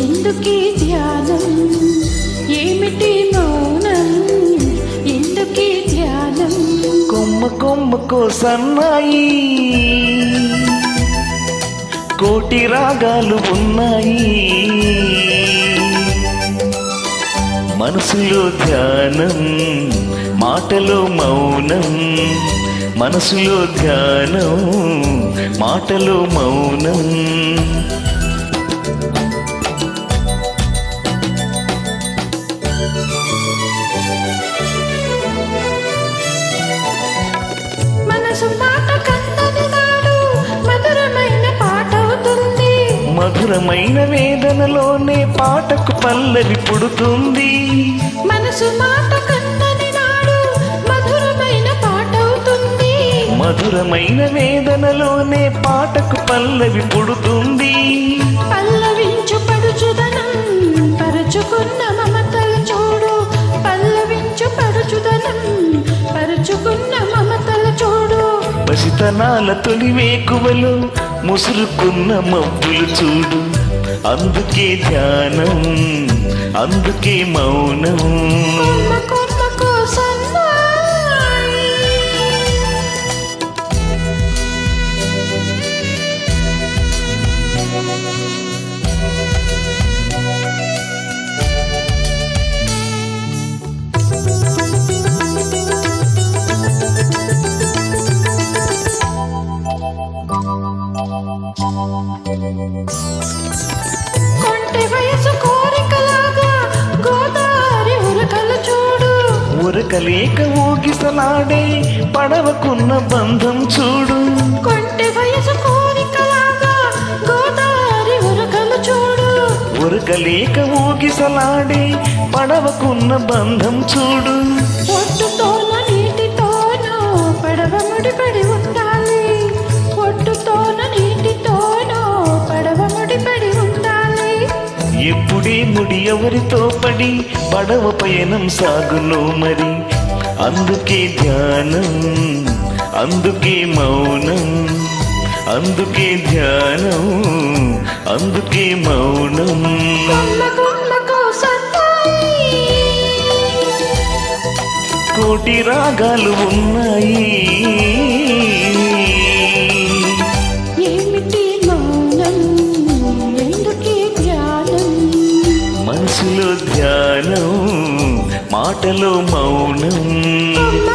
ఎందుకీ ధ్యానం ఏమిటి మౌనం ఎందుకీ ధ్యానం కొమ్మ కొమ్మకో సన్నాయి కోటి రాగాలు ఉన్నాయి మనసులో ధ్యానం మాటలో మౌనం మనసులో ధ్యానం మాటలో మౌనం మనసు మాట కన్నది నాడు మధురమైన పాట అవుతుంది మధురమైన వేదనలోనే పాటకు పల్లవి పుడుతుంది మనసు మాట కన్నది నాడు మధురమైన పాట అవుతుంది మధురమైన వేదనలోనే పాటకు పల్లవి పుడుతుంది పల్లవించు పడుచుదనం పరుచుకున్న మమతలు చూడు పల్లవించు పడుచుదనం పరుచుకున్న మమతలు చూడు పసితనాల తొలి వేకువలు ముసురుకున్న మబ్బులు చూడు అందుకే ధ్యానం అందుకే మౌనం కొమ్మ కొమ్మకో సన్నాయి కొంటె వయసు కోరికలాగా గోదావరి ఉరకలు చూడు ఉరకలేక ఊగిసలాడే పడవకున్న బంధం చూడు కొంటె వయసు కోరికలాగా గోదావరి ఉరకలు చూడు ఉరకలేక ఊగిసలాడే పడవకున్న బంధం చూడు ఒడ్డుతోన నీటితోనో పడవ ముడిపడి ఉండాలి ఒడ్డుతోన నీటితోనో పడవ ముడిపడి ఉండాలి ఎప్పుడే ముడి ఎవరితో పడి పడవ పయనం సాగును మరి అందుకే ధ్యానం అందుకే మౌనం అందుకే ధ్యానం అందుకే మౌనం కొమ్మ కొమ్మకో సన్నాయి కోటి రాగాలు ఉన్నాయి ఏమిటి మౌనం ఎందుకీ ధ్యానం మనసులో ధ్యానం మాటలో మౌనం కొమ్మ